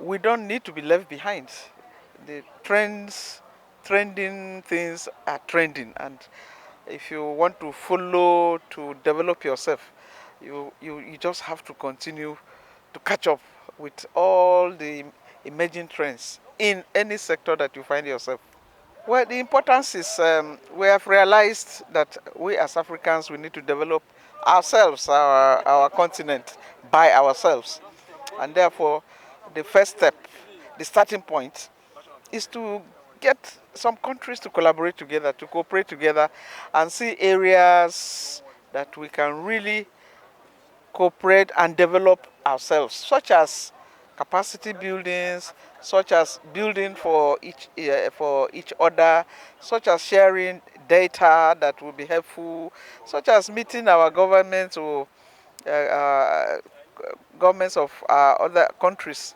we don't need to be left behind. The trending things are trending, and if you want to follow to develop yourself, you just have to continue to catch up with all the emerging trends in any sector that you find yourself. Well, the importance is we have realized that we as Africans, we need to develop ourselves, our continent by ourselves. And therefore, the first step, the starting point, is to get some countries to collaborate together, to cooperate together, and see areas that we can really cooperate and develop ourselves, such as capacity buildings, such as building for each other, such as sharing data that will be helpful, such as meeting our governments or governments of other countries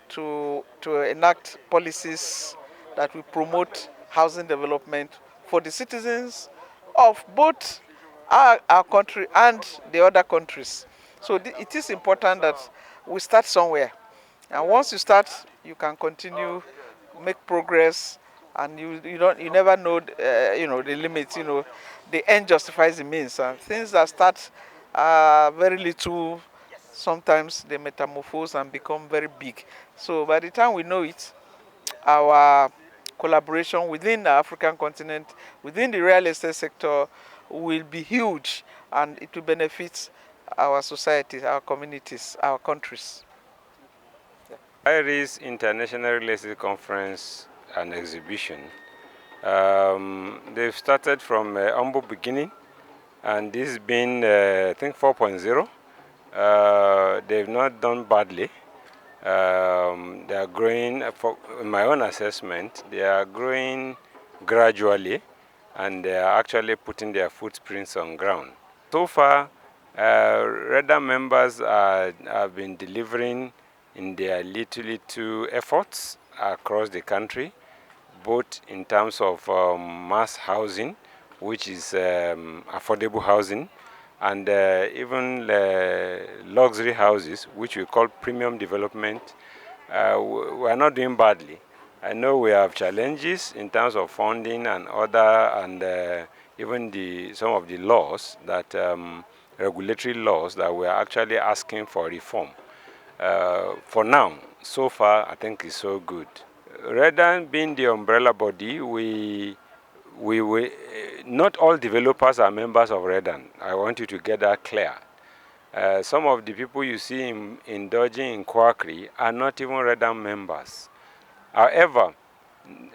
to enact policies that will promote housing development for the citizens of both our country and the other countries. So it is important that we start somewhere. And once you start, you can continue, make progress, and you never know the limits. The end justifies the means. And things that start very little, sometimes they metamorphose and become very big. So by the time we know it, our collaboration within the African continent, within the real estate sector, will be huge, and it will benefit our societies, our communities, our countries. IRECE International Real Estate Conference and Exhibition. They've started from humble beginning, and this has been, I think, 4.0. They've not done badly. They are growing, in my own assessment, they are growing gradually, and they are actually putting their footprints on ground. So far, REDAN members have been delivering in their little efforts across the country, both in terms of mass housing, which is affordable housing, and even luxury houses, which we call premium development. We are not doing badly. I know we have challenges in terms of funding and even some of the laws that regulatory laws that we are actually asking for reform. For now, so far, I think it's so good. REDAN being the umbrella body, not all developers are members of REDAN. I want you to get that clear. Some of the people you see indulging in quackery are not even REDAN members. However,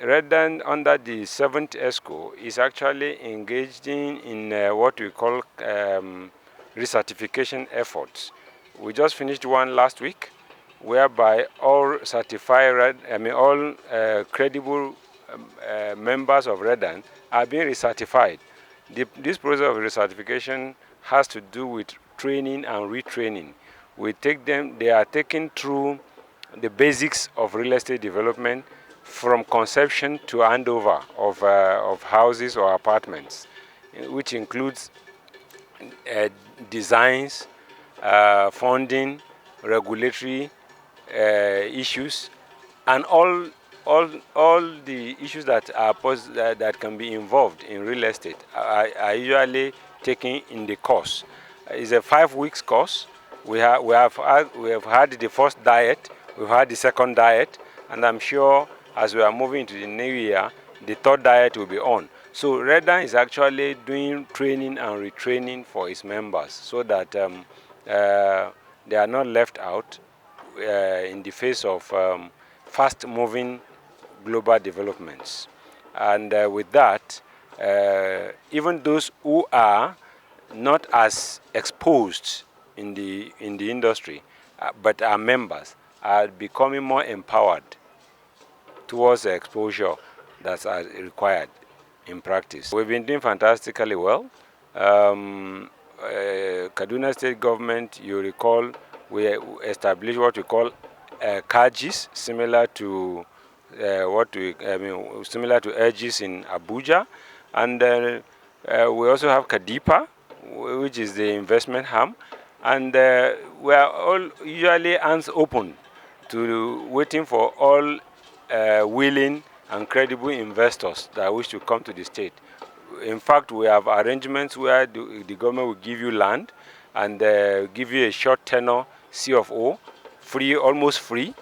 REDAN under the 7th ESCO is actually engaging in what we call recertification efforts. We just finished one last week, whereby all certified, all credible members of REDAN are being recertified. This process of recertification has to do with training and retraining. They are taken through the basics of real estate development from conception to handover of houses or apartments, which includes designs, funding, regulatory issues, and all the issues that that can be involved in real estate are usually taken in the course. It's a 5 weeks course. We have had the first diet, we've had the second diet, and I'm sure as we are moving into the new year, the third diet will be on. So REDAN is actually doing training and retraining for its members so that they are not left out in the face of fast-moving global developments. And with that, even those who are not as exposed in the industry, but are members, are becoming more empowered towards the exposure that's required in practice. We've been doing fantastically well. Kaduna State Government, you recall, we established what we call CAGIs, similar to similar to ERGIs in Abuja, and we also have KADIPA, which is the investment arm, and we are all usually hands open to waiting for all willing and credible investors that wish to come to the state. In fact, we have arrangements where the government will give you land and give you a short tenure C of O, free, almost free,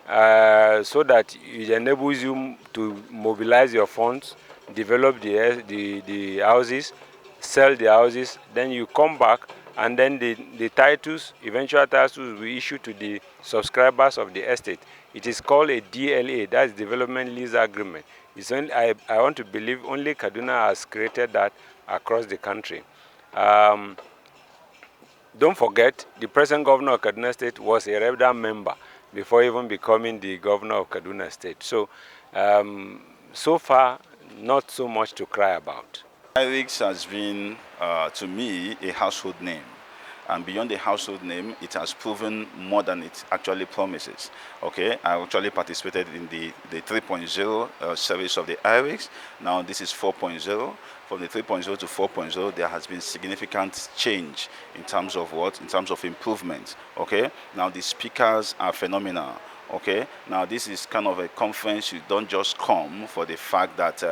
so that it enables you to mobilize your funds, develop the houses, sell the houses, then you come back and then the titles, eventual titles will be issued to the subscribers of the estate. It is called a DLA, that's Development Lease Agreement. It's only, I want to believe only Kaduna has created that across the country. Don't forget, the present governor of Kaduna State was a REDAN member before even becoming the governor of Kaduna State. So, so far, not so much to cry about. IRECE has been, to me, a household name. And beyond the household name, it has proven more than it actually promises. Okay, I actually participated in the 3.0 series of the IRECE. Now this is 4.0. From the 3.0 to 4.0, there has been significant change in terms of what? In terms of improvement. Okay, now the speakers are phenomenal. Okay, now this is kind of a conference. You don't just come for the fact that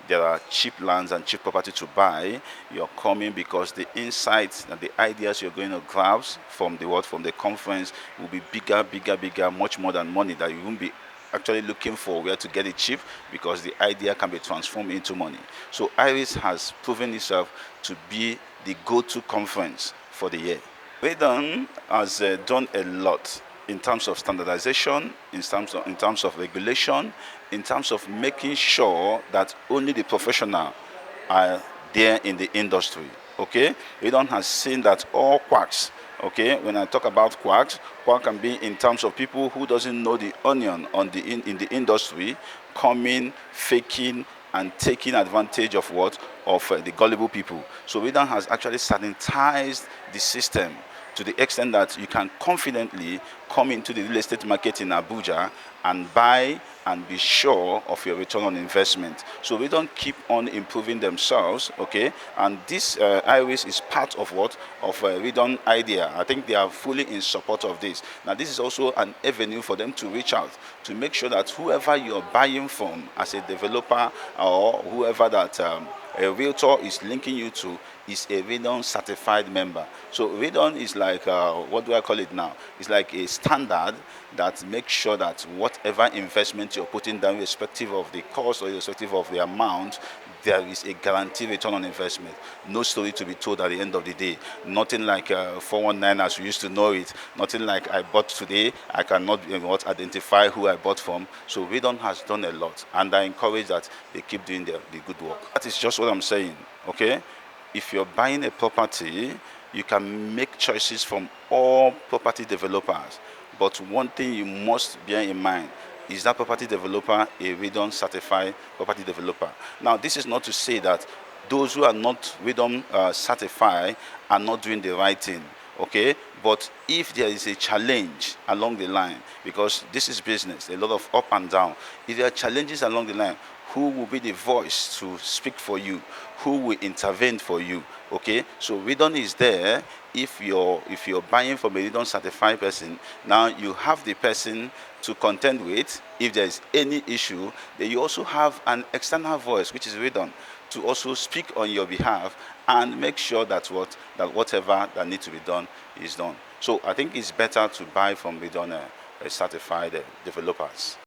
there are cheap lands and cheap property to buy. You're coming because the insights and the ideas you're going to grab from the conference will be bigger, much more than money that you won't be actually looking for where to get it cheap, because the idea can be transformed into money. So IRECE has proven itself to be the go-to conference for the year. REDAN has done a lot in terms of standardization, in terms of regulation, in terms of making sure that only the professional are there in the industry. Okay, REDAN has seen that all quacks. Okay, when I talk about quacks, quack can be in terms of people who doesn't know the onion in the industry, coming, faking, and taking advantage of what? Of the gullible people. So REDAN has actually sanitized the system to the extent that you can confidently come into the real estate market in Abuja and buy and be sure of your return on investment. So we don't keep on improving themselves, okay? And this IRECE is part of what? Of REDAN idea. I think they are fully in support of this. Now this is also an avenue for them to reach out to make sure that whoever you're buying from as a developer or whoever that a realtor is linking you to is a REDAN certified member. So REDAN is like, what do I call it now? It's like a standard that makes sure that whatever investment you're putting down, irrespective of the cost or irrespective of the amount, there is a guaranteed return on investment. No story to be told at the end of the day. Nothing like 419 as we used to know it. Nothing like I bought today, I cannot identify who I bought from. So REDAN has done a lot, and I encourage that they keep doing the good work. That is just what I'm saying, okay? If you're buying a property, you can make choices from all property developers. But one thing you must bear in mind is that property developer a REDAN certified property developer. Now, this is not to say that those who are not REDAN certified are not doing the right thing, okay? But if there is a challenge along the line, because this is business, a lot of up and down, if there are challenges along the line, who will be the voice to speak for you? Who will intervene for you? Okay, so REDAN is there. If you're buying from a REDAN certified person, now you have the person to contend with. If there is any issue, then you also have an external voice, which is REDAN, to also speak on your behalf and make sure that whatever that needs to be done is done. So I think it's better to buy from REDAN certified developers.